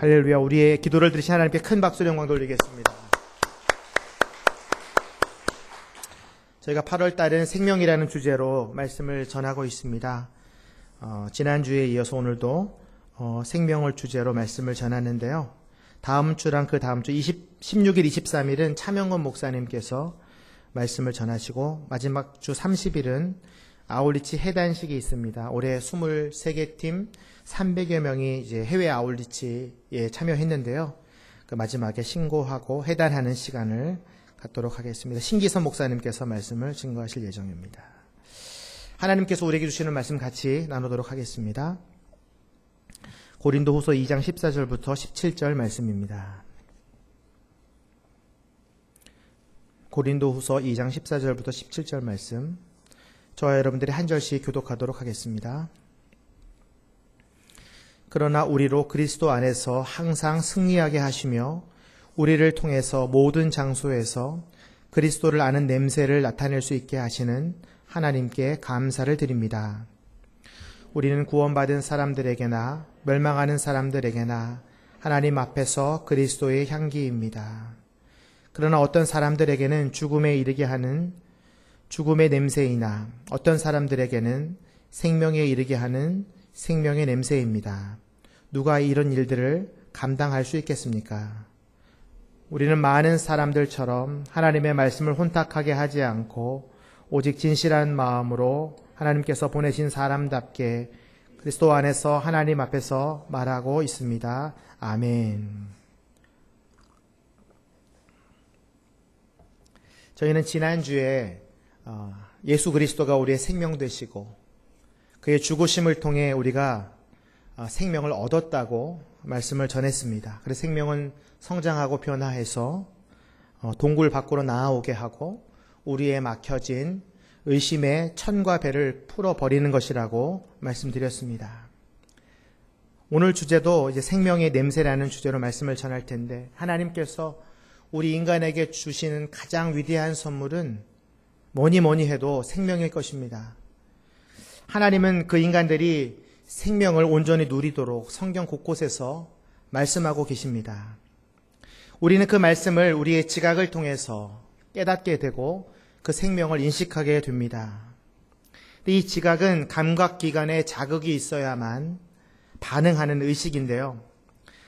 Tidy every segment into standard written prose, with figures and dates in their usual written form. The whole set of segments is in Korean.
할렐루야. 우리의 기도를 들으신 하나님께 큰 박수로 영광 돌리겠습니다. 저희가 8월 달은 생명이라는 주제로 말씀을 전하고 있습니다. 지난주에 이어서 오늘도 생명을 주제로 말씀을 전하는데요. 다음 주랑 그 다음 주 16일, 23일은 차명건 목사님께서 말씀을 전하시고 마지막 주 30일은 아울리치 해단식이 있습니다. 올해 23개 팀 300여 명이 이제 해외 아울리치에 참여했는데요. 그 마지막에 신고하고 해단하는 시간을 갖도록 하겠습니다. 신기선 목사님께서 말씀을 증거하실 예정입니다. 하나님께서 우리에게 주시는 말씀 같이 나누도록 하겠습니다. 고린도후서 2장 14절부터 17절 말씀입니다. 고린도후서 2장 14절부터 17절 말씀, 저와 여러분들이 한 절씩 교독하도록 하겠습니다. 그러나 우리로 그리스도 안에서 항상 승리하게 하시며 우리를 통해서 모든 장소에서 그리스도를 아는 냄새를 나타낼 수 있게 하시는 하나님께 감사를 드립니다. 우리는 구원받은 사람들에게나 멸망하는 사람들에게나 하나님 앞에서 그리스도의 향기입니다. 그러나 어떤 사람들에게는 죽음에 이르게 하는 죽음의 냄새이나 어떤 사람들에게는 생명에 이르게 하는 생명의 냄새입니다. 누가 이런 일들을 감당할 수 있겠습니까? 우리는 많은 사람들처럼 하나님의 말씀을 혼탁하게 하지 않고 오직 진실한 마음으로 하나님께서 보내신 사람답게 그리스도 안에서 하나님 앞에서 말하고 있습니다. 아멘. 저희는 지난주에 예수 그리스도가 우리의 생명 되시고 그의 죽으심을 통해 우리가 생명을 얻었다고 말씀을 전했습니다. 그래서 생명은 성장하고 변화해서 동굴 밖으로 나아오게 하고 우리의 막혀진 의심의 천과 배를 풀어버리는 것이라고 말씀드렸습니다. 오늘 주제도 이제 생명의 냄새라는 주제로 말씀을 전할 텐데, 하나님께서 우리 인간에게 주시는 가장 위대한 선물은 뭐니 해도 생명일 것입니다. 하나님은 그 인간들이 생명을 온전히 누리도록 성경 곳곳에서 말씀하고 계십니다. 우리는 그 말씀을 우리의 지각을 통해서 깨닫게 되고 그 생명을 인식하게 됩니다. 이 지각은 감각기관에 자극이 있어야만 반응하는 의식인데요.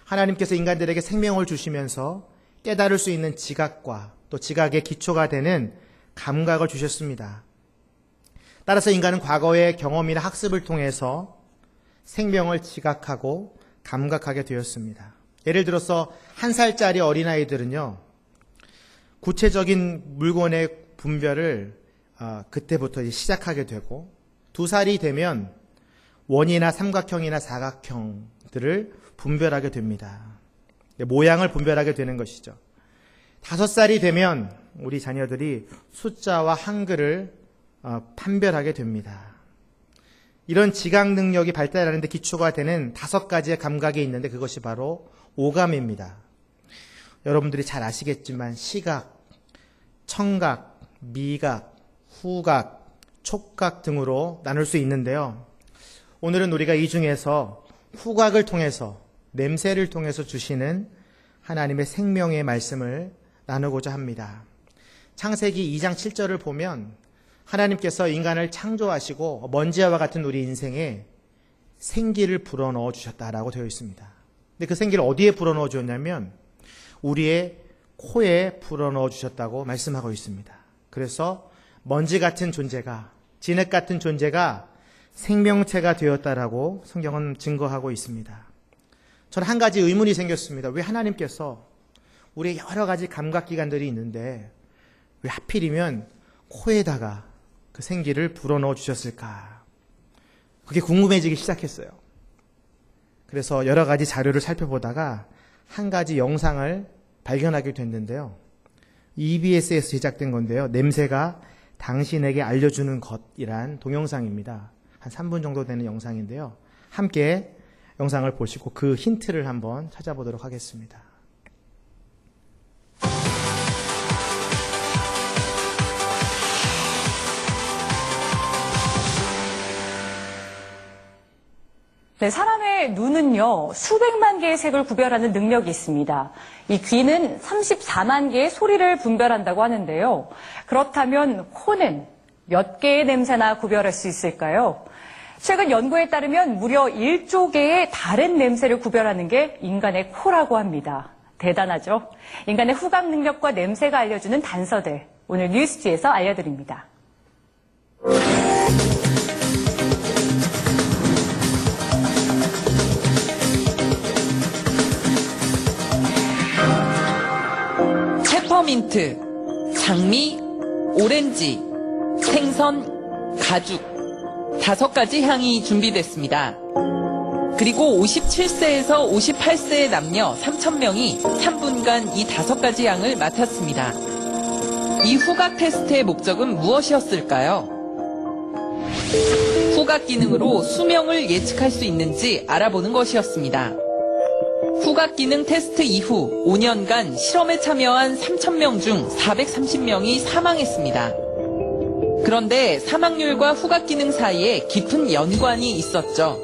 하나님께서 인간들에게 생명을 주시면서 깨달을 수 있는 지각과 또 지각의 기초가 되는 감각을 주셨습니다. 따라서 인간은 과거의 경험이나 학습을 통해서 생명을 지각하고 감각하게 되었습니다. 예를 들어서 1살짜리 어린아이들은요, 구체적인 물건의 분별을 그때부터 시작하게 되고 2살이 되면 원이나 삼각형이나 사각형들을 분별하게 됩니다. 모양을 분별하게 되는 것이죠. 5살이 되면 우리 자녀들이 숫자와 한글을 판별하게 됩니다. 이런 지각 능력이 발달하는 데 기초가 되는 5가지의 감각이 있는데 그것이 바로 오감입니다. 여러분들이 잘 아시겠지만 시각, 청각, 미각, 후각, 촉각 등으로 나눌 수 있는데요. 오늘은 우리가 이 중에서 후각을 통해서, 냄새를 통해서 주시는 하나님의 생명의 말씀을 나누고자 합니다. 창세기 2장 7절을 보면 하나님께서 인간을 창조하시고 먼지와 같은 우리 인생에 생기를 불어넣어 주셨다라고 되어 있습니다. 근데 그 생기를 어디에 불어넣어 주었냐면 우리의 코에 불어넣어 주셨다고 말씀하고 있습니다. 그래서 먼지 같은 존재가, 진흙 같은 존재가 생명체가 되었다라고 성경은 증거하고 있습니다. 저는 한 가지 의문이 생겼습니다. 왜 하나님께서 우리의 여러 가지 감각기관들이 있는데 왜 하필이면 코에다가 그 생기를 불어넣어 주셨을까? 그게 궁금해지기 시작했어요. 그래서 여러 가지 자료를 살펴보다가 한 가지 영상을 발견하게 됐는데요. EBS에서 제작된 건데요. 냄새가 당신에게 알려주는 것이란 동영상입니다. 한 3분 정도 되는 영상인데요. 함께 영상을 보시고 그 힌트를 한번 찾아보도록 하겠습니다. 네, 사람의 눈은요, 수백만 개의 색을 구별하는 능력이 있습니다. 이 귀는 34만 개의 소리를 분별한다고 하는데요. 그렇다면 코는 몇 개의 냄새나 구별할 수 있을까요? 최근 연구에 따르면 무려 1조 개의 다른 냄새를 구별하는 게 인간의 코라고 합니다. 대단하죠? 인간의 후각 능력과 냄새가 알려주는 단서들, 오늘 뉴스지에서 알려드립니다. 페퍼민트, 장미, 오렌지, 생선, 가죽 5가지 향이 준비됐습니다. 그리고 57세에서 58세의 남녀 3,000명이 3분간 이 5가지 향을 맡았습니다. 이 후각 테스트의 목적은 무엇이었을까요? 후각 기능으로 수명을 예측할 수 있는지 알아보는 것이었습니다. 후각 기능 테스트 이후 5년간 실험에 참여한 3,000명 중 430명이 사망했습니다. 그런데 사망률과 후각 기능 사이에 깊은 연관이 있었죠.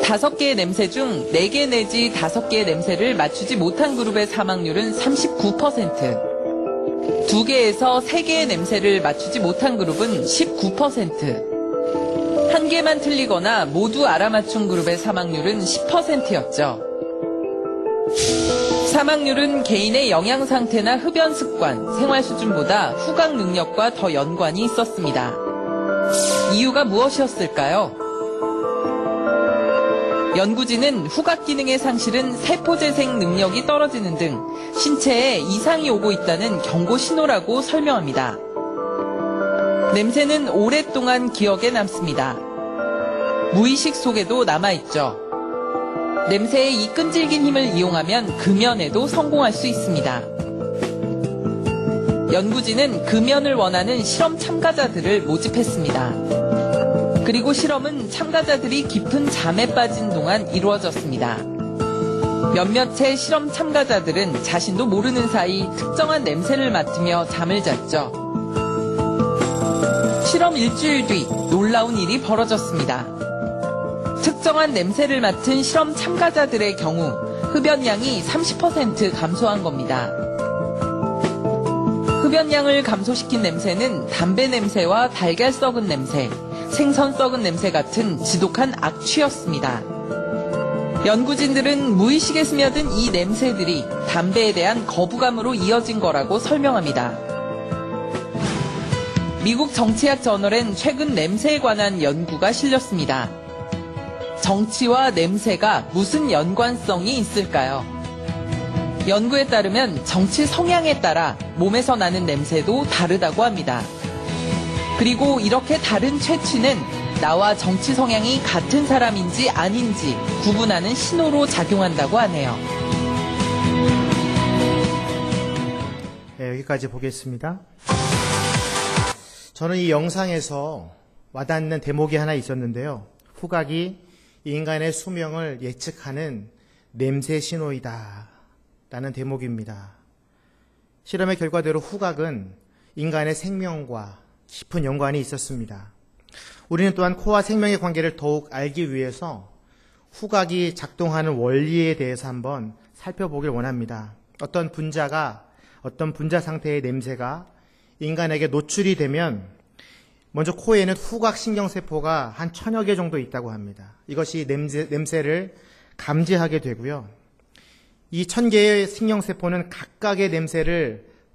5개의 냄새 중 4개 내지 5개의 냄새를 맞추지 못한 그룹의 사망률은 39%, 2개에서 3개의 냄새를 맞추지 못한 그룹은 19%, 1개만 틀리거나 모두 알아맞춘 그룹의 사망률은 10%였죠. 사망률은 개인의 영양 상태나 흡연 습관, 생활 수준보다 후각 능력과 더 연관이 있었습니다. 이유가 무엇이었을까요? 연구진은 후각 기능의 상실은 세포 재생 능력이 떨어지는 등 신체에 이상이 오고 있다는 경고 신호라고 설명합니다. 냄새는 오랫동안 기억에 남습니다. 무의식 속에도 남아있죠. 냄새의 이 끈질긴 힘을 이용하면 금연에도 성공할 수 있습니다. 연구진은 금연을 원하는 실험 참가자들을 모집했습니다. 그리고 실험은 참가자들이 깊은 잠에 빠진 동안 이루어졌습니다. 몇몇의 실험 참가자들은 자신도 모르는 사이 특정한 냄새를 맡으며 잠을 잤죠. 실험 일주일 뒤 놀라운 일이 벌어졌습니다. 특정한 냄새를 맡은 실험 참가자들의 경우 흡연량이 30% 감소한 겁니다. 흡연량을 감소시킨 냄새는 담배 냄새와 달걀 썩은 냄새, 생선 썩은 냄새 같은 지독한 악취였습니다. 연구진들은 무의식에 스며든 이 냄새들이 담배에 대한 거부감으로 이어진 거라고 설명합니다. 미국 정치학 저널엔 최근 냄새에 관한 연구가 실렸습니다. 정치와 냄새가 무슨 연관성이 있을까요? 연구에 따르면 정치 성향에 따라 몸에서 나는 냄새도 다르다고 합니다. 그리고 이렇게 다른 채취는 나와 정치 성향이 같은 사람인지 아닌지 구분하는 신호로 작용한다고 하네요. 네, 여기까지 보겠습니다. 저는 이 영상에서 와닿는 대목이 하나 있었는데요. 후각이 인간의 수명을 예측하는 냄새 신호이다 라는 대목입니다. 실험의 결과대로 후각은 인간의 생명과 깊은 연관이 있었습니다. 우리는 또한 코와 생명의 관계를 더욱 알기 위해서 후각이 작동하는 원리에 대해서 한번 살펴보길 원합니다. 어떤 분자 상태의 냄새가 인간에게 노출이 되면 먼저 코에는 후각 신경세포가 한 1000여 개 정도 있다고 합니다. 이것이 냄새를 감지하게 되고요. 이 1000개의 신경세포는 각각의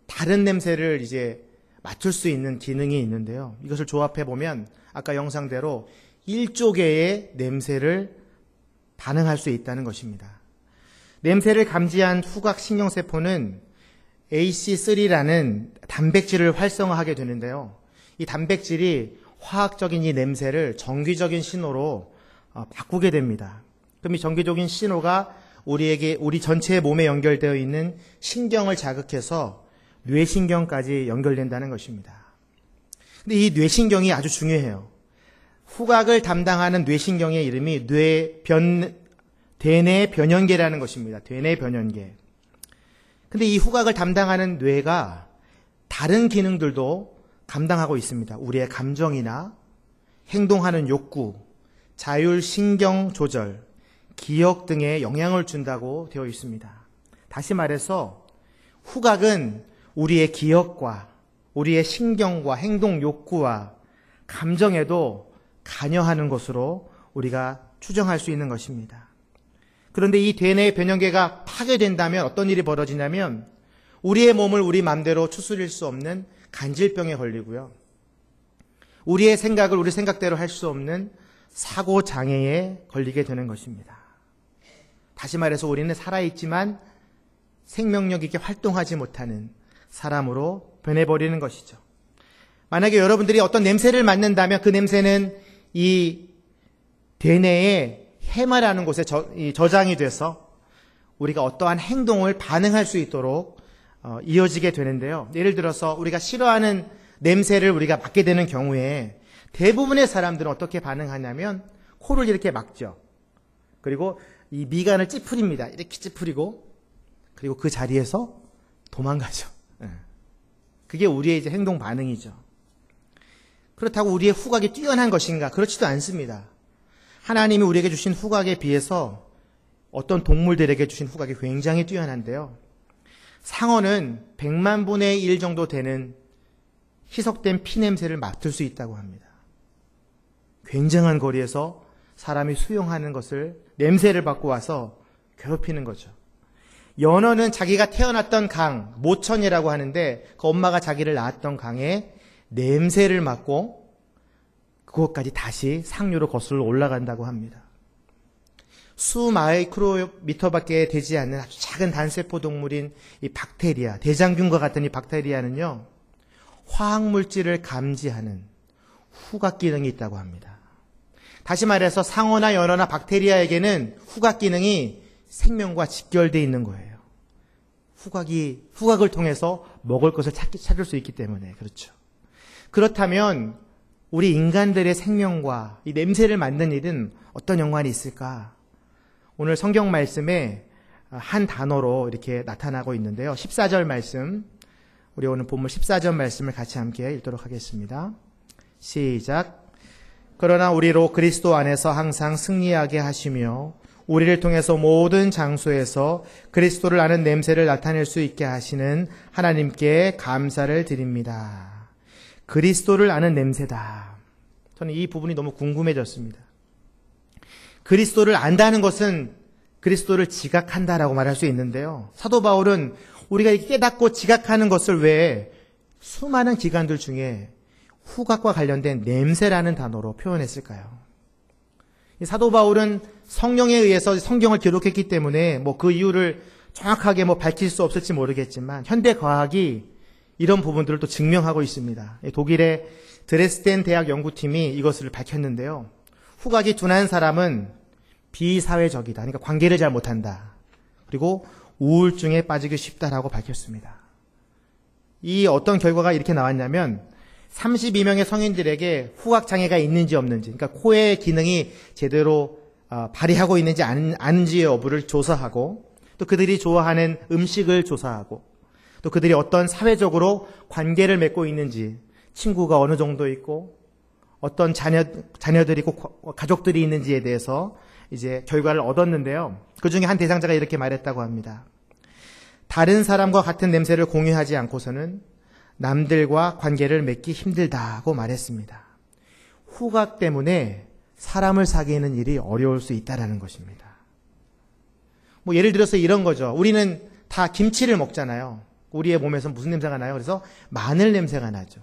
다른 냄새를 이제 맡을 수 있는 기능이 있는데요. 이것을 조합해보면 아까 영상대로 1조 개의 냄새를 반응할 수 있다는 것입니다. 냄새를 감지한 후각 신경세포는 AC3라는 단백질을 활성화하게 되는데요. 이 단백질이 화학적인 이 냄새를 정기적인 신호로 바꾸게 됩니다. 그럼 이 정기적인 신호가 우리 전체의 몸에 연결되어 있는 신경을 자극해서 뇌신경까지 연결된다는 것입니다. 근데 이 뇌신경이 아주 중요해요. 후각을 담당하는 뇌신경의 이름이 대뇌 변연계라는 것입니다. 대뇌 변연계. 근데 이 후각을 담당하는 뇌가 다른 기능들도 감당하고 있습니다. 우리의 감정이나 행동하는 욕구, 자율 신경 조절, 기억 등에 영향을 준다고 되어 있습니다. 다시 말해서 후각은 우리의 기억과 우리의 신경과 행동 욕구와 감정에도 관여하는 것으로 우리가 추정할 수 있는 것입니다. 그런데 이 대뇌의 변형계가 파괴된다면 어떤 일이 벌어지냐면 우리의 몸을 우리 마음대로 추스릴 수 없는 간질병에 걸리고요. 우리의 생각을 우리 생각대로 할 수 없는 사고 장애에 걸리게 되는 것입니다. 다시 말해서 우리는 살아있지만 생명력 있게 활동하지 못하는 사람으로 변해버리는 것이죠. 만약에 여러분들이 어떤 냄새를 맡는다면 그 냄새는 이 대뇌의 해마라는 곳에 저장이 돼서 우리가 어떠한 행동을 반응할 수 있도록 이어지게 되는데요. 예를 들어서 우리가 싫어하는 냄새를 우리가 맡게 되는 경우에 대부분의 사람들은 어떻게 반응하냐면 코를 이렇게 막죠. 그리고 이 미간을 찌푸립니다. 이렇게 찌푸리고 그리고 그 자리에서 도망가죠. 그게 우리의 이제 행동 반응이죠. 그렇다고 우리의 후각이 뛰어난 것인가? 그렇지도 않습니다. 하나님이 우리에게 주신 후각에 비해서 어떤 동물들에게 주신 후각이 굉장히 뛰어난데요. 상어는 100만 분의 1 정도 되는 희석된 피 냄새를 맡을 수 있다고 합니다. 굉장한 거리에서 사람이 수용하는 것을 냄새를 받고 와서 괴롭히는 거죠. 연어는 자기가 태어났던 강, 모천이라고 하는데 그 엄마가 자기를 낳았던 강에 냄새를 맡고 그것까지 다시 상류로 거슬러 올라간다고 합니다. 수 마이크로미터밖에 되지 않는 아주 작은 단세포 동물인 이 박테리아, 대장균과 같은 이 박테리아는요, 화학물질을 감지하는 후각 기능이 있다고 합니다. 다시 말해서 상어나 연어나 박테리아에게는 후각 기능이 생명과 직결되어 있는 거예요. 후각을 통해서 먹을 것을 찾을 수 있기 때문에 그렇죠. 그렇다면 우리 인간들의 생명과 이 냄새를 맡는 일은 어떤 연관이 있을까? 오늘 성경 말씀에 한 단어로 이렇게 나타나고 있는데요. 14절 말씀, 우리 오늘 본문 14절 말씀을 같이 함께 읽도록 하겠습니다. 시작. 그러나 우리로 그리스도 안에서 항상 승리하게 하시며 우리를 통해서 모든 장소에서 그리스도를 아는 냄새를 나타낼 수 있게 하시는 하나님께 감사를 드립니다. 그리스도를 아는 냄새다. 저는 이 부분이 너무 궁금해졌습니다. 그리스도를 안다는 것은 그리스도를 지각한다라고 말할 수 있는데요. 사도 바울은 우리가 깨닫고 지각하는 것을 외에 수많은 기관들 중에 후각과 관련된 냄새라는 단어로 표현했을까요? 사도 바울은 성령에 의해서 성경을 기록했기 때문에 그 이유를 정확하게 밝힐 수 없을지 모르겠지만 현대 과학이 이런 부분들을 또 증명하고 있습니다. 독일의 드레스덴 대학 연구팀이 이것을 밝혔는데요. 후각이 둔한 사람은 비사회적이다. 그러니까 관계를 잘 못한다. 그리고 우울증에 빠지기 쉽다라고 밝혔습니다. 이 어떤 결과가 이렇게 나왔냐면 32명의 성인들에게 후각 장애가 있는지 없는지, 그러니까 코의 기능이 제대로 발휘하고 있는지 아닌지의 여부를 조사하고, 또 그들이 좋아하는 음식을 조사하고, 또 그들이 어떤 사회적으로 관계를 맺고 있는지, 친구가 어느 정도 있고 어떤 자녀들이 있고 가족들이 있는지에 대해서 이제 결과를 얻었는데요. 그 중에 한 대상자가 이렇게 말했다고 합니다. 다른 사람과 같은 냄새를 공유하지 않고서는 남들과 관계를 맺기 힘들다고 말했습니다. 후각 때문에 사람을 사귀는 일이 어려울 수 있다는 것입니다. 예를 들어서 이런 거죠. 우리는 다 김치를 먹잖아요. 우리의 몸에서 무슨 냄새가 나요? 그래서 마늘 냄새가 나죠.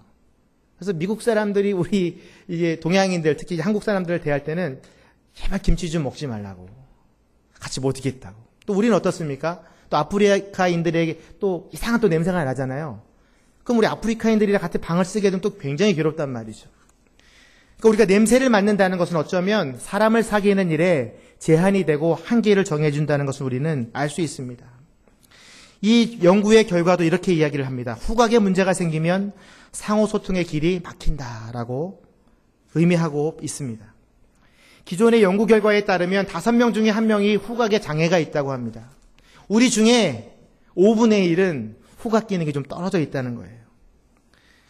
그래서 미국 사람들이 우리 이제 동양인들, 특히 한국 사람들을 대할 때는 제발 김치 좀 먹지 말라고. 같이 못 있겠다고. 또 우리는 어떻습니까? 또 아프리카인들에게 또 이상한 또 냄새가 나잖아요. 그럼 우리 아프리카인들이랑 같이 방을 쓰게 되면 또 굉장히 괴롭단 말이죠. 그러니까 우리가 냄새를 맡는다는 것은 어쩌면 사람을 사귀는 일에 제한이 되고 한계를 정해준다는 것을 우리는 알 수 있습니다. 이 연구의 결과도 이렇게 이야기를 합니다. 후각에 문제가 생기면 상호소통의 길이 막힌다라고 의미하고 있습니다. 기존의 연구 결과에 따르면 5명 중에 1명이 후각에 장애가 있다고 합니다. 우리 중에 5분의 1은 후각 기능이 좀 떨어져 있다는 거예요.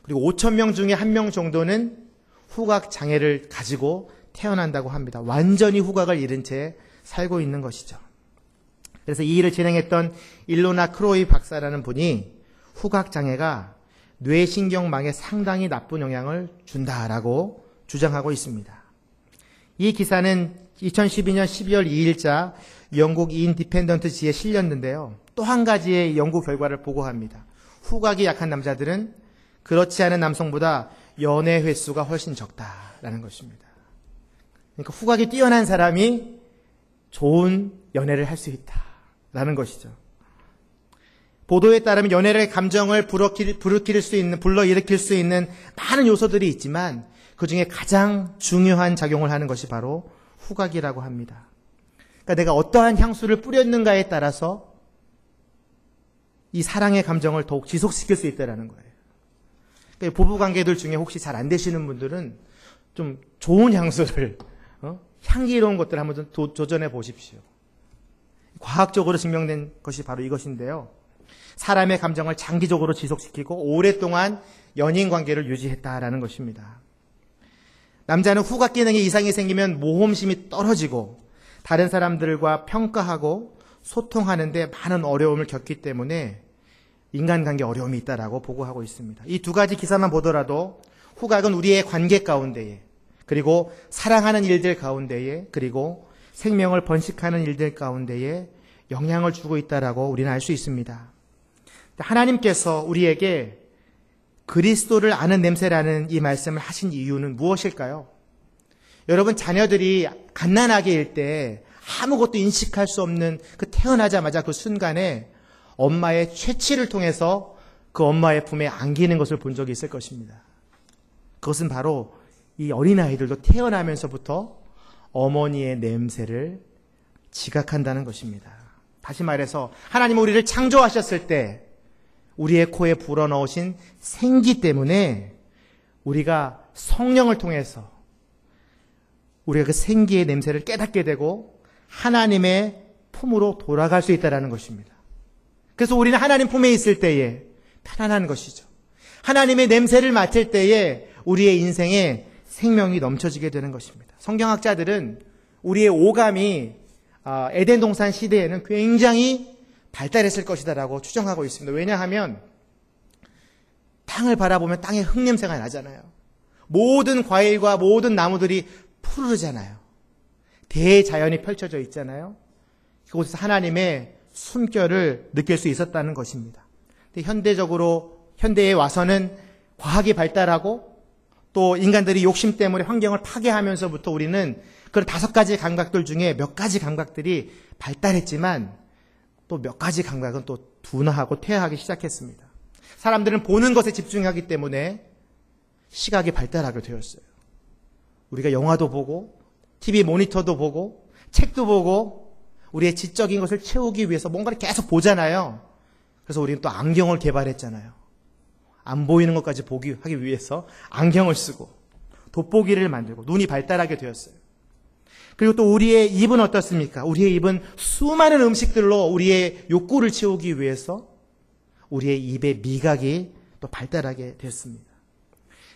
그리고 5,000명 중에 1명 정도는 후각 장애를 가지고 태어난다고 합니다. 완전히 후각을 잃은 채 살고 있는 것이죠. 그래서 이 일을 진행했던 일로나 크로이 박사라는 분이 후각장애가 뇌신경망에 상당히 나쁜 영향을 준다라고 주장하고 있습니다. 이 기사는 2012년 12월 2일자 영국 인디펜던트지에 실렸는데요. 또 한 가지의 연구 결과를 보고합니다. 후각이 약한 남자들은 그렇지 않은 남성보다 연애 횟수가 훨씬 적다라는 것입니다. 그러니까 후각이 뛰어난 사람이 좋은 연애를 할 수 있다라는 것이죠. 보도에 따르면 연애의 감정을 불러일으킬 수 있는 많은 요소들이 있지만 그중에 가장 중요한 작용을 하는 것이 바로 후각이라고 합니다. 그러니까 내가 어떠한 향수를 뿌렸는가에 따라서 이 사랑의 감정을 더욱 지속시킬 수 있다는 거예요. 그러니까 부부관계들 중에 혹시 잘 안 되시는 분들은 좀 좋은 향수를 향기로운 것들을 한번 도전해 보십시오. 과학적으로 증명된 것이 바로 이것인데요. 사람의 감정을 장기적으로 지속시키고 오랫동안 연인 관계를 유지했다라는 것입니다. 남자는 후각 기능에 이상이 생기면 모험심이 떨어지고 다른 사람들과 평가하고 소통하는데 많은 어려움을 겪기 때문에 인간관계 어려움이 있다라고 보고하고 있습니다. 이 두 가지 기사만 보더라도 후각은 우리의 관계 가운데에 그리고 사랑하는 일들 가운데에 그리고 생명을 번식하는 일들 가운데에 영향을 주고 있다라고 우리는 알 수 있습니다. 하나님께서 우리에게 그리스도를 아는 냄새라는 이 말씀을 하신 이유는 무엇일까요? 여러분 자녀들이 갓난아기일 때 아무것도 인식할 수 없는 그 태어나자마자 그 순간에 엄마의 채취를 통해서 그 엄마의 품에 안기는 것을 본 적이 있을 것입니다. 그것은 바로 이 어린아이들도 태어나면서부터 어머니의 냄새를 지각한다는 것입니다. 다시 말해서 하나님은 우리를 창조하셨을 때 우리의 코에 불어넣으신 생기 때문에 우리가 성령을 통해서 우리가 그 생기의 냄새를 깨닫게 되고 하나님의 품으로 돌아갈 수 있다는 것입니다. 그래서 우리는 하나님 품에 있을 때에 편안한 것이죠. 하나님의 냄새를 맡을 때에 우리의 인생에 생명이 넘쳐지게 되는 것입니다. 성경학자들은 우리의 오감이 에덴 동산 시대에는 굉장히 발달했을 것이다라고 추정하고 있습니다. 왜냐하면 땅을 바라보면 땅의 흙냄새가 나잖아요. 모든 과일과 모든 나무들이 푸르르잖아요. 대자연이 펼쳐져 있잖아요. 그곳에서 하나님의 숨결을 느낄 수 있었다는 것입니다. 근데 현대에 와서는 과학이 발달하고 또 인간들이 욕심 때문에 환경을 파괴하면서부터 우리는 그런 5가지 감각들 중에 몇 가지 감각들이 발달했지만 또 몇 가지 감각은 또 둔화하고 퇴화하기 시작했습니다. 사람들은 보는 것에 집중하기 때문에 시각이 발달하게 되었어요. 우리가 영화도 보고 TV 모니터도 보고 책도 보고 우리의 지적인 것을 채우기 위해서 뭔가를 계속 보잖아요. 그래서 우리는 또 안경을 개발했잖아요. 안 보이는 것까지 하기 위해서 안경을 쓰고 돋보기를 만들고 눈이 발달하게 되었어요. 그리고 또 우리의 입은 어떻습니까? 우리의 입은 수많은 음식들로 우리의 욕구를 채우기 위해서 우리의 입의 미각이 또 발달하게 됐습니다.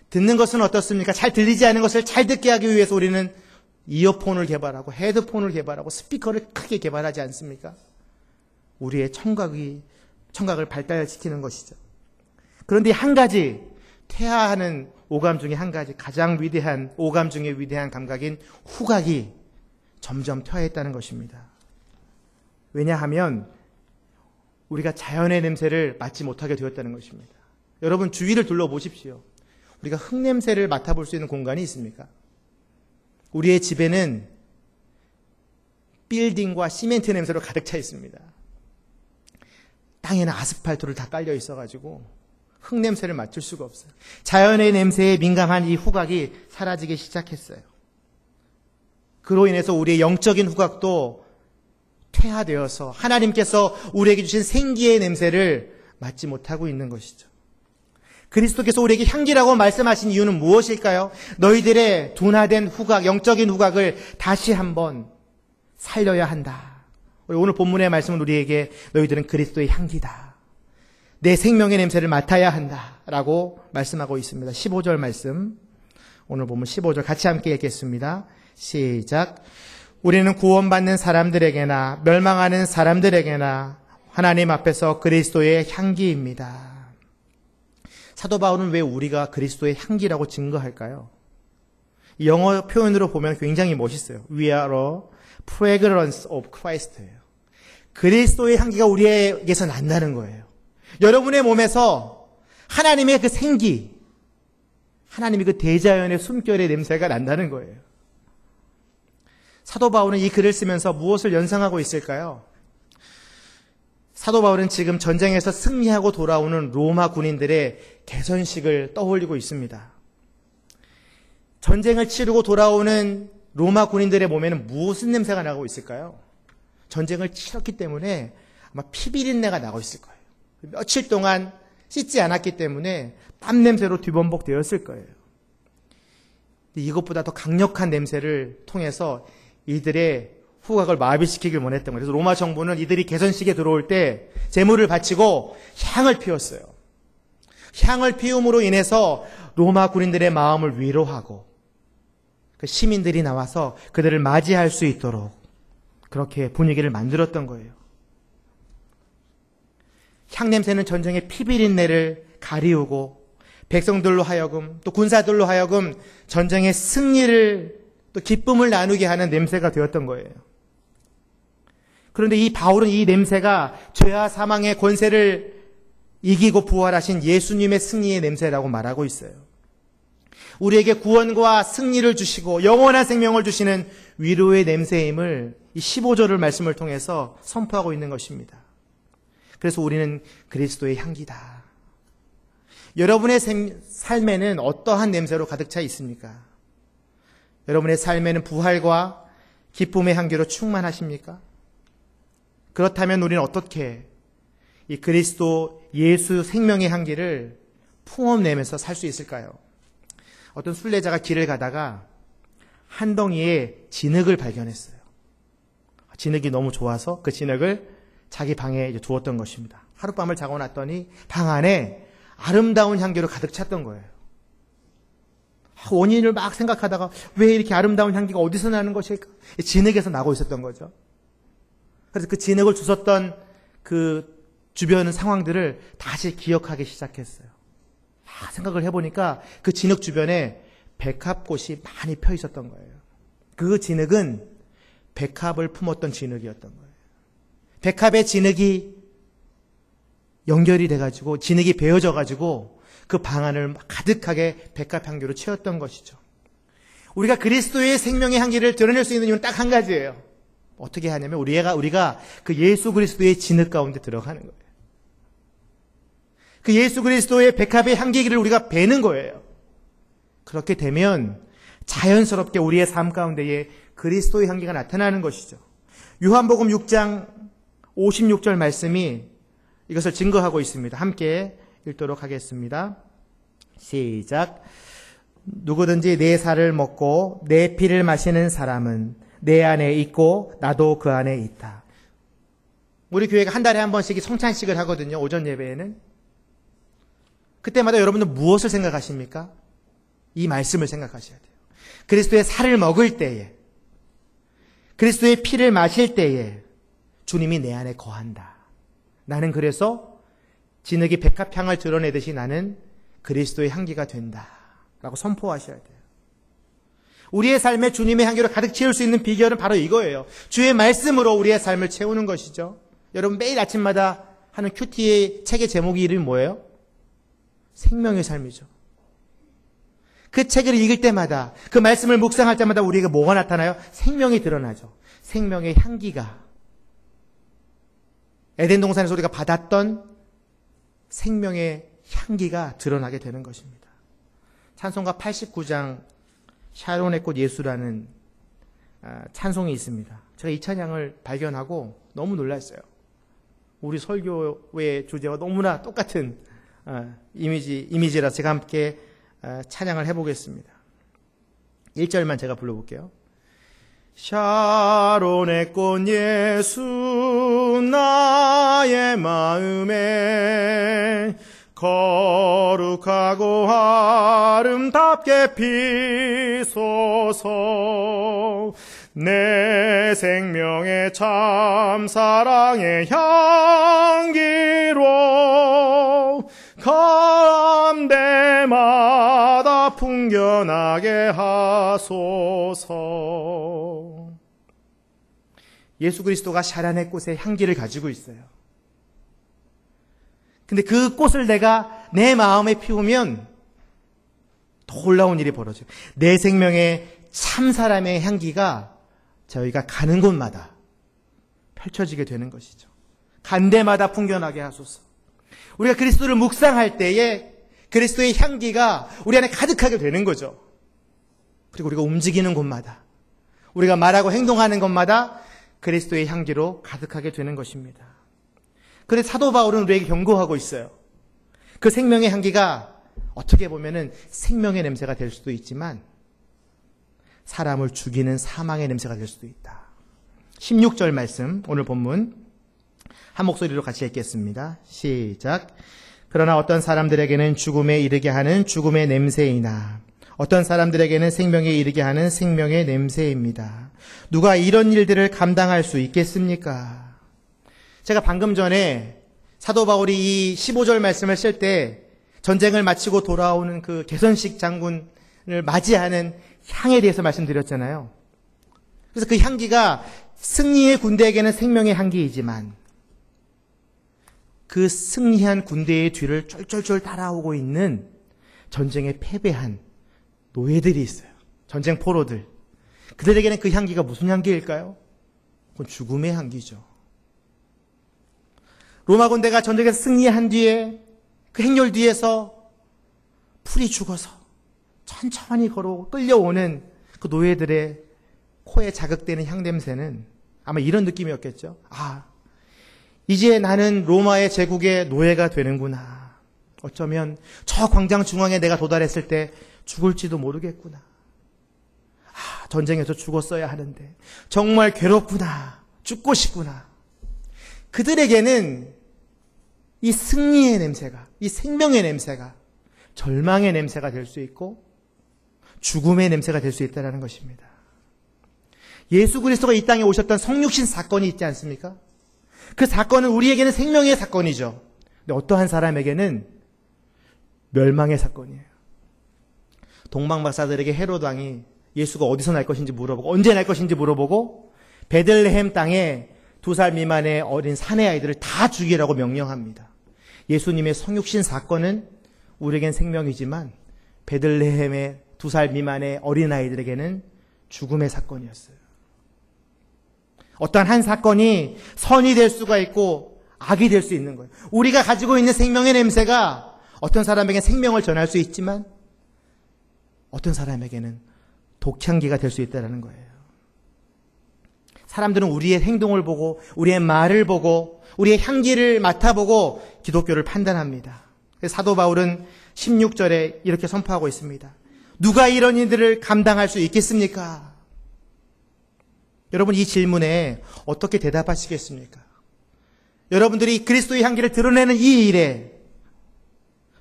듣는 것은 어떻습니까? 잘 들리지 않은 것을 잘 듣게 하기 위해서 우리는 이어폰을 개발하고 헤드폰을 개발하고 스피커를 크게 개발하지 않습니까? 우리의 청각을 발달시키는 것이죠. 그런데 한 가지 퇴화하는 오감 중에 한 가지 가장 위대한 오감 중에 위대한 감각인 후각이 점점 퇴화했다는 것입니다. 왜냐하면 우리가 자연의 냄새를 맡지 못하게 되었다는 것입니다. 여러분 주위를 둘러보십시오. 우리가 흙냄새를 맡아볼 수 있는 공간이 있습니까? 우리의 집에는 빌딩과 시멘트 냄새로 가득 차 있습니다. 땅에는 아스팔트를 다 깔려 있어가지고 흙냄새를 맡을 수가 없어요. 자연의 냄새에 민감한 이 후각이 사라지기 시작했어요. 그로 인해서 우리의 영적인 후각도 퇴화되어서 하나님께서 우리에게 주신 생기의 냄새를 맡지 못하고 있는 것이죠. 그리스도께서 우리에게 향기라고 말씀하신 이유는 무엇일까요? 너희들의 둔화된 후각, 영적인 후각을 다시 한번 살려야 한다. 오늘 본문의 말씀은 우리에게 너희들은 그리스도의 향기다. 내 생명의 냄새를 맡아야 한다라고 말씀하고 있습니다. 15절 말씀, 오늘 보면 15절 같이 함께 읽겠습니다. 시작. 우리는 구원받는 사람들에게나 멸망하는 사람들에게나 하나님 앞에서 그리스도의 향기입니다. 사도 바울은 왜 우리가 그리스도의 향기라고 증거할까요? 영어 표현으로 보면 굉장히 멋있어요. We are a fragrance of Christ예요. 그리스도의 향기가 우리에게서 난다는 거예요. 여러분의 몸에서 하나님의 그 생기, 하나님의 그 대자연의 숨결의 냄새가 난다는 거예요. 사도 바울은 이 글을 쓰면서 무엇을 연상하고 있을까요? 사도 바울은 지금 전쟁에서 승리하고 돌아오는 로마 군인들의 개선식을 떠올리고 있습니다. 전쟁을 치르고 돌아오는 로마 군인들의 몸에는 무슨 냄새가 나고 있을까요? 전쟁을 치렀기 때문에 아마 피비린내가 나고 있을 거예요. 며칠 동안 씻지 않았기 때문에 땀 냄새로 뒤범벅되었을 거예요. 이것보다 더 강력한 냄새를 통해서 이들의 후각을 마비시키길 원했던 거예요. 그래서 로마 정부는 이들이 개선식에 들어올 때 제물을 바치고 향을 피웠어요. 향을 피움으로 인해서 로마 군인들의 마음을 위로하고 그 시민들이 나와서 그들을 맞이할 수 있도록 그렇게 분위기를 만들었던 거예요. 향냄새는 전쟁의 피비린내를 가리우고 백성들로 하여금 또 군사들로 하여금 전쟁의 승리를 또 기쁨을 나누게 하는 냄새가 되었던 거예요. 그런데 이 바울은 이 냄새가 죄와 사망의 권세를 이기고 부활하신 예수님의 승리의 냄새라고 말하고 있어요. 우리에게 구원과 승리를 주시고 영원한 생명을 주시는 위로의 냄새임을 이 15절을 말씀을 통해서 선포하고 있는 것입니다. 그래서 우리는 그리스도의 향기다. 여러분의 삶에는 어떠한 냄새로 가득 차 있습니까? 여러분의 삶에는 부활과 기쁨의 향기로 충만하십니까? 그렇다면 우리는 어떻게 이 그리스도 예수 생명의 향기를 품어내면서 살 수 있을까요? 어떤 순례자가 길을 가다가 한 덩이의 진흙을 발견했어요. 진흙이 너무 좋아서 그 진흙을 자기 방에 두었던 것입니다. 하룻밤을 자고 났더니 방 안에 아름다운 향기로 가득 찼던 거예요. 원인을 막 생각하다가 왜 이렇게 아름다운 향기가 어디서 나는 것일까? 진흙에서 나고 있었던 거죠. 그래서 그 진흙을 주웠던 그 주변 상황들을 다시 기억하기 시작했어요. 생각을 해보니까 그 진흙 주변에 백합꽃이 많이 펴 있었던 거예요. 그 진흙은 백합을 품었던 진흙이었던 거예요. 백합의 진흙이 연결이 돼가지고 진흙이 베어져가지고 그 방 안을 가득하게 백합 향기로 채웠던 것이죠. 우리가 그리스도의 생명의 향기를 드러낼 수 있는 이유는 딱 한 가지예요. 어떻게 하냐면 우리가 그 예수 그리스도의 진흙 가운데 들어가는 거예요. 그 예수 그리스도의 백합의 향기를 우리가 배는 거예요. 그렇게 되면 자연스럽게 우리의 삶 가운데에 그리스도의 향기가 나타나는 것이죠. 요한복음 6장 56절 말씀이 이것을 증거하고 있습니다. 함께 읽도록 하겠습니다. 시작. 누구든지 내 살을 먹고 내 피를 마시는 사람은 내 안에 있고 나도 그 안에 있다. 우리 교회가 한 달에 한 번씩 성찬식을 하거든요. 오전 예배에는. 그때마다 여러분들 무엇을 생각하십니까? 이 말씀을 생각하셔야 돼요. 그리스도의 살을 먹을 때에, 그리스도의 피를 마실 때에 주님이 내 안에 거한다. 나는 그래서 진흙이 백합향을 드러내듯이 나는 그리스도의 향기가 된다. 라고 선포하셔야 돼요. 우리의 삶에 주님의 향기로 가득 채울 수 있는 비결은 바로 이거예요. 주의 말씀으로 우리의 삶을 채우는 것이죠. 여러분 매일 아침마다 하는 큐티의 책의 제목이 이름이 뭐예요? 생명의 삶이죠. 그 책을 읽을 때마다 그 말씀을 묵상할 때마다 우리에게 뭐가 나타나요? 생명이 드러나죠. 생명의 향기가 에덴 동산에서 우리가 받았던 생명의 향기가 드러나게 되는 것입니다. 찬송가 89장 샤론의 꽃 예수라는 찬송이 있습니다. 제가 이 찬양을 발견하고 너무 놀랐어요. 우리 설교의 주제와 너무나 똑같은 이미지라 제가 함께 찬양을 해보겠습니다. 1절만 제가 불러볼게요. 샤론의 꽃 예수 나의 마음에 거룩하고 아름답게 피소서. 내 생명의 참 사랑의 향기로 가운데마다 풍겨나게 하소서. 예수 그리스도가 샤란의 꽃의 향기를 가지고 있어요. 근데 그 꽃을 내가 내 마음에 피우면 놀라운 일이 벌어져요. 내 생명의 참 사람의 향기가 저희가 가는 곳마다 펼쳐지게 되는 것이죠. 간 데마다 풍겨나게 하소서. 우리가 그리스도를 묵상할 때에 그리스도의 향기가 우리 안에 가득하게 되는 거죠. 그리고 우리가 움직이는 곳마다, 우리가 말하고 행동하는 것마다 그리스도의 향기로 가득하게 되는 것입니다. 그래서 사도 바울은 우리에게 경고하고 있어요. 그 생명의 향기가 어떻게 보면은 생명의 냄새가 될 수도 있지만 사람을 죽이는 사망의 냄새가 될 수도 있다. 16절 말씀, 오늘 본문 한 목소리로 같이 읽겠습니다. 시작. 그러나 어떤 사람들에게는 죽음에 이르게 하는 죽음의 냄새이나 어떤 사람들에게는 생명에 이르게 하는 생명의 냄새입니다. 누가 이런 일들을 감당할 수 있겠습니까? 제가 방금 전에 사도 바울이 이 15절 말씀을 쓸 때 전쟁을 마치고 돌아오는 그 개선식 장군을 맞이하는 향에 대해서 말씀드렸잖아요. 그래서 그 향기가 승리의 군대에게는 생명의 향기이지만 그 승리한 군대의 뒤를 쫄쫄쫄 따라오고 있는 전쟁에 패배한 노예들이 있어요. 전쟁 포로들. 그들에게는 그 향기가 무슨 향기일까요? 그건 죽음의 향기죠. 로마 군대가 전쟁에서 승리한 뒤에 그 행렬 뒤에서 풀이 죽어서 천천히 끌려오는 그 노예들의 코에 자극되는 향냄새는 아마 이런 느낌이었겠죠. 아, 이제 나는 로마의 제국의 노예가 되는구나. 어쩌면 저 광장 중앙에 내가 도달했을 때 죽을지도 모르겠구나. 아, 전쟁에서 죽었어야 하는데 정말 괴롭구나. 죽고 싶구나. 그들에게는 이 승리의 냄새가, 이 생명의 냄새가 절망의 냄새가 될 수 있고 죽음의 냄새가 될 수 있다는 것입니다. 예수 그리스도가 이 땅에 오셨던 성육신 사건이 있지 않습니까? 그 사건은 우리에게는 생명의 사건이죠. 근데 어떠한 사람에게는 멸망의 사건이에요. 동방박사들에게 헤롯 왕이 예수가 어디서 날 것인지 물어보고 언제 날 것인지 물어보고 베들레헴 땅에 2살 미만의 어린 사내 아이들을 다 죽이라고 명령합니다. 예수님의 성육신 사건은 우리에겐 생명이지만 베들레헴의 2살 미만의 어린 아이들에게는 죽음의 사건이었어요. 어떠한 한 사건이 선이 될 수가 있고 악이 될 수 있는 거예요. 우리가 가지고 있는 생명의 냄새가 어떤 사람에게는 생명을 전할 수 있지만 어떤 사람에게는 독향기가 될 수 있다는 거예요. 사람들은 우리의 행동을 보고 우리의 말을 보고 우리의 향기를 맡아보고 기독교를 판단합니다. 사도 바울은 16절에 이렇게 선포하고 있습니다. 누가 이런 일들을 감당할 수 있겠습니까? 여러분, 이 질문에 어떻게 대답하시겠습니까? 여러분들이 그리스도의 향기를 드러내는 이 일에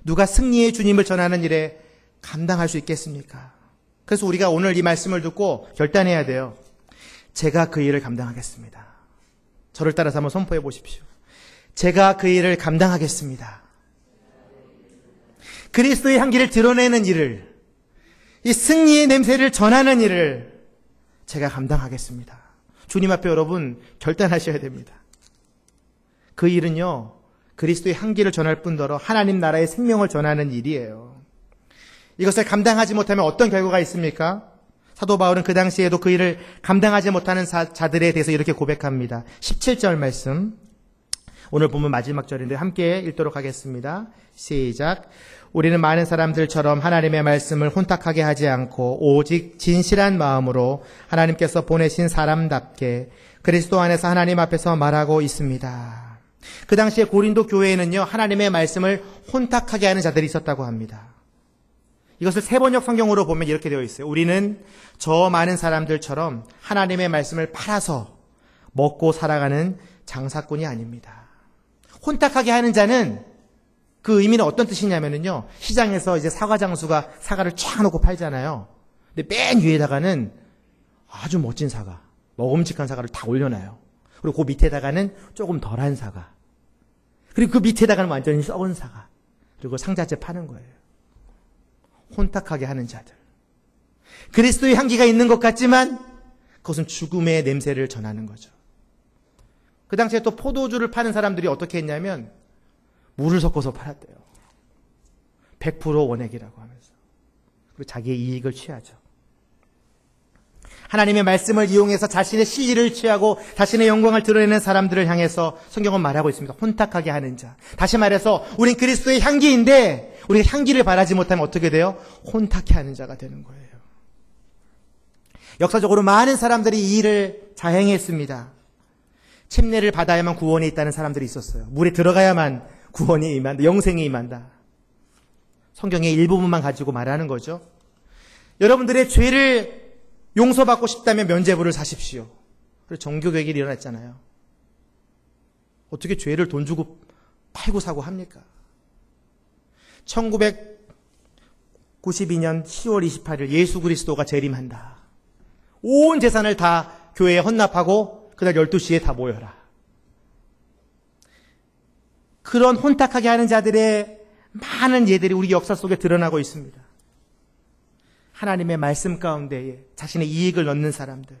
누가 승리의 주님을 전하는 일에 감당할 수 있겠습니까? 그래서 우리가 오늘 이 말씀을 듣고 결단해야 돼요. 제가 그 일을 감당하겠습니다. 저를 따라서 한번 선포해 보십시오. 제가 그 일을 감당하겠습니다. 그리스도의 향기를 드러내는 일을, 이 승리의 냄새를 전하는 일을 제가 감당하겠습니다. 주님 앞에 여러분 결단하셔야 됩니다. 그 일은요, 그리스도의 향기를 전할 뿐더러 하나님 나라의 생명을 전하는 일이에요. 이것을 감당하지 못하면 어떤 결과가 있습니까? 사도 바울은 그 당시에도 그 일을 감당하지 못하는 자들에 대해서 이렇게 고백합니다. 17절 말씀, 오늘 보면 마지막 절인데 함께 읽도록 하겠습니다. 시작. 우리는 많은 사람들처럼 하나님의 말씀을 혼탁하게 하지 않고 오직 진실한 마음으로 하나님께서 보내신 사람답게 그리스도 안에서 하나님 앞에서 말하고 있습니다. 그 당시에 고린도 교회에는요, 하나님의 말씀을 혼탁하게 하는 자들이 있었다고 합니다. 이것을 세번역 성경으로 보면 이렇게 되어 있어요. 우리는 저 많은 사람들처럼 하나님의 말씀을 팔아서 먹고 살아가는 장사꾼이 아닙니다. 혼탁하게 하는 자는 그 의미는 어떤 뜻이냐면요. 시장에서 이제 사과 장수가 사과를 쫙 놓고 팔잖아요. 근데 맨 위에다가는 아주 멋진 사과, 먹음직한 사과를 다 올려놔요. 그리고 그 밑에다가는 조금 덜한 사과. 그리고 그 밑에다가는 완전히 썩은 사과. 그리고 상자째 파는 거예요. 혼탁하게 하는 자들. 그리스도의 향기가 있는 것 같지만 그것은 죽음의 냄새를 전하는 거죠. 그 당시에 또 포도주를 파는 사람들이 어떻게 했냐면 물을 섞어서 팔았대요. 100% 원액이라고 하면서. 그리고 자기의 이익을 취하죠. 하나님의 말씀을 이용해서 자신의 실리를 취하고 자신의 영광을 드러내는 사람들을 향해서 성경은 말하고 있습니다. 혼탁하게 하는 자. 다시 말해서 우린 그리스도의 향기인데 우리가 향기를 바라지 못하면 어떻게 돼요? 혼탁해 하는 자가 되는 거예요. 역사적으로 많은 사람들이 이 일을 자행했습니다. 침례를 받아야만 구원이 있다는 사람들이 있었어요. 물에 들어가야만 구원이 임한다. 영생이 임한다. 성경의 일부분만 가지고 말하는 거죠. 여러분들의 죄를 용서받고 싶다면 면죄부를 사십시오. 그래서 종교개혁이 일어났잖아요. 어떻게 죄를 돈 주고 팔고 사고 합니까? 1992년 10월 28일 예수 그리스도가 재림한다. 온 재산을 다 교회에 헌납하고 그날 12시에 다 모여라. 그런 혼탁하게 하는 자들의 많은 예들이 우리 역사 속에 드러나고 있습니다. 하나님의 말씀 가운데에 자신의 이익을 넣는 사람들.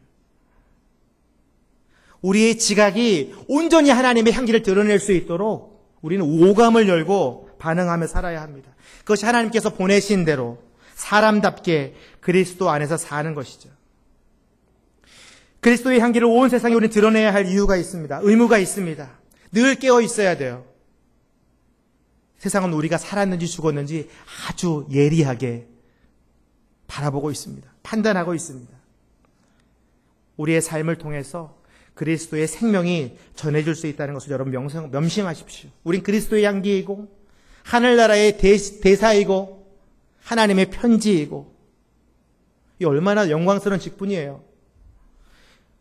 우리의 지각이 온전히 하나님의 향기를 드러낼 수 있도록 우리는 오감을 열고 반응하며 살아야 합니다. 그것이 하나님께서 보내신 대로 사람답게 그리스도 안에서 사는 것이죠. 그리스도의 향기를 온 세상에 우리는 드러내야 할 이유가 있습니다. 의무가 있습니다. 늘 깨어 있어야 돼요. 세상은 우리가 살았는지 죽었는지 아주 예리하게 바라보고 있습니다. 판단하고 있습니다. 우리의 삶을 통해서 그리스도의 생명이 전해질 수 있다는 것을 여러분 명심하십시오. 우린 그리스도의 향기이고 하늘나라의 대사이고 하나님의 편지이고 이 얼마나 영광스러운 직분이에요.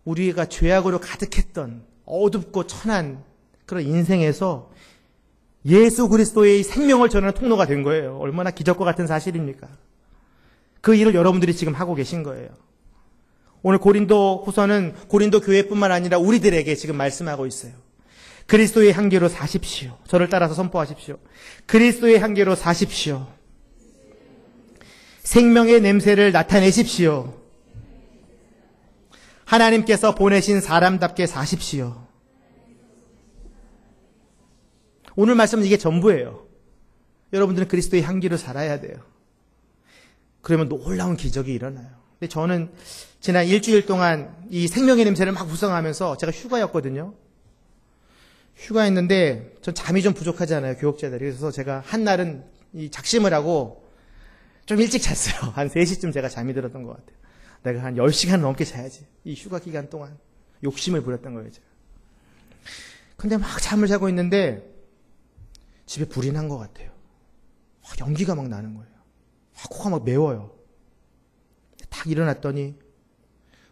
우리가 죄악으로 가득했던 어둡고 천한 그런 인생에서 예수 그리스도의 생명을 전하는 통로가 된 거예요. 얼마나 기적과 같은 사실입니까? 그 일을 여러분들이 지금 하고 계신 거예요. 오늘 고린도 후서는 고린도 교회뿐만 아니라 우리들에게 지금 말씀하고 있어요. 그리스도의 향기로 사십시오. 저를 따라서 선포하십시오. 그리스도의 향기로 사십시오. 생명의 냄새를 나타내십시오. 하나님께서 보내신 사람답게 사십시오. 오늘 말씀은 이게 전부예요. 여러분들은 그리스도의 향기로 살아야 돼요. 그러면 놀라운 기적이 일어나요. 근데 저는 지난 일주일 동안 이 생명의 냄새를 막 구성하면서 제가 휴가였거든요. 휴가했는데 전 잠이 좀 부족하잖아요. 교역자들이. 그래서 제가 한날은 이 작심을 하고 좀 일찍 잤어요. 한 3시쯤 제가 잠이 들었던 것 같아요. 내가 한 10시간 넘게 자야지. 이 휴가 기간 동안 욕심을 부렸던 거예요. 제가. 근데 막 잠을 자고 있는데 집에 불이 난 것 같아요. 연기가 막 나는 거예요. 코가 막 매워요. 딱 일어났더니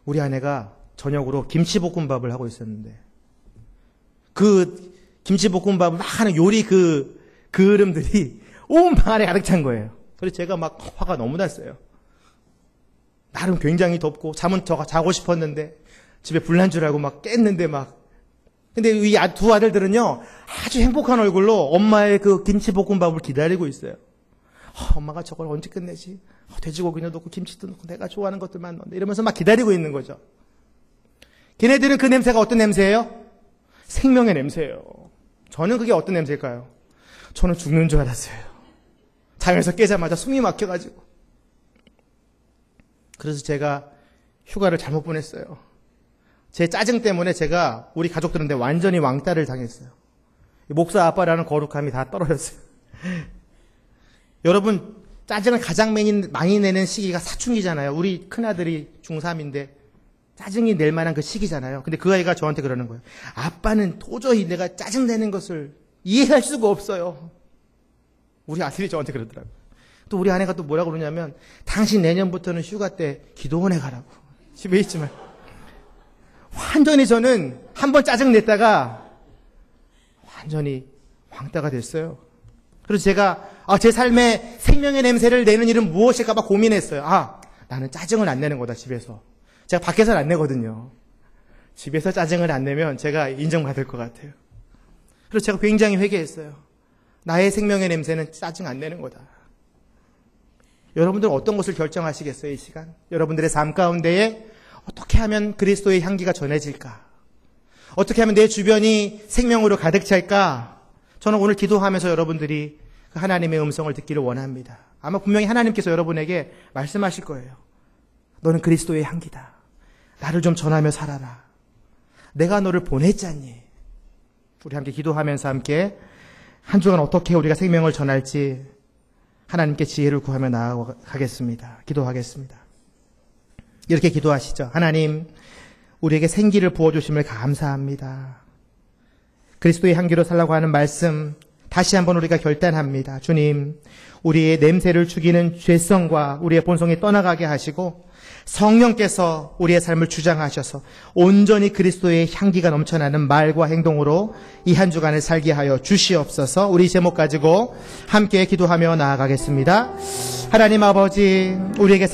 우리 아내가 저녁으로 김치볶음밥을 하고 있었는데 그 김치볶음밥을 막 하는 요리 그 그릇들이 온 방 안에 가득 찬 거예요. 그래서 제가 막 화가 너무 났어요. 나름 굉장히 덥고 잠은 자고 싶었는데 집에 불난 줄 알고 막 깼는데 막 근데 이 두 아들들은요 아주 행복한 얼굴로 엄마의 그 김치볶음밥을 기다리고 있어요. 엄마가 저걸 언제 끝내지? 돼지고기는 넣고 김치도 넣고 내가 좋아하는 것들만 넣는데 이러면서 막 기다리고 있는 거죠. 걔네들은 그 냄새가 어떤 냄새예요? 생명의 냄새예요. 저는 그게 어떤 냄새일까요? 저는 죽는 줄 알았어요. 잠에서 깨자마자 숨이 막혀가지고. 그래서 제가 휴가를 잘못 보냈어요. 제 짜증 때문에 제가 우리 가족들한테 완전히 왕따를 당했어요. 목사 아빠라는 거룩함이 다 떨어졌어요. 여러분 짜증을 가장 많이 내는 시기가 사춘기잖아요. 우리 큰아들이 중3인데 짜증이 낼 만한 그 시기잖아요. 근데 그 아이가 저한테 그러는 거예요. 아빠는 도저히 내가 짜증내는 것을 이해할 수가 없어요. 우리 아들이 저한테 그러더라고요. 또 우리 아내가 또 뭐라고 그러냐면 당신 내년부터는 휴가 때 기도원에 가라고. 집에 있지 말고. 완전히 저는 한번 짜증 냈다가 완전히 왕따가 됐어요. 그래서 제가 제 삶에 생명의 냄새를 내는 일은 무엇일까 봐 고민했어요. 나는 짜증을 안 내는 거다, 집에서. 제가 밖에서는 안 내거든요. 집에서 짜증을 안 내면 제가 인정받을 것 같아요. 그래서 제가 굉장히 회개했어요. 나의 생명의 냄새는 짜증 안 내는 거다. 여러분들은 어떤 것을 결정하시겠어요, 이 시간? 여러분들의 삶 가운데에 어떻게 하면 그리스도의 향기가 전해질까? 어떻게 하면 내 주변이 생명으로 가득 찰까? 저는 오늘 기도하면서 여러분들이 그 하나님의 음성을 듣기를 원합니다. 아마 분명히 하나님께서 여러분에게 말씀하실 거예요. 너는 그리스도의 향기다. 나를 좀 전하며 살아라. 내가 너를 보냈잖니. 우리 함께 기도하면서 함께 한 주간 어떻게 우리가 생명을 전할지 하나님께 지혜를 구하며 나아가겠습니다. 기도하겠습니다. 이렇게 기도하시죠. 하나님, 우리에게 생기를 부어주심을 감사합니다. 그리스도의 향기로 살라고 하는 말씀 다시 한번 우리가 결단합니다. 주님, 우리의 냄새를 죽이는 죄성과 우리의 본성이 떠나가게 하시고 성령께서 우리의 삶을 주장하셔서 온전히 그리스도의 향기가 넘쳐나는 말과 행동으로 이 한 주간을 살게 하여 주시옵소서. 우리 제목 가지고 함께 기도하며 나아가겠습니다. 하나님 아버지, 우리에게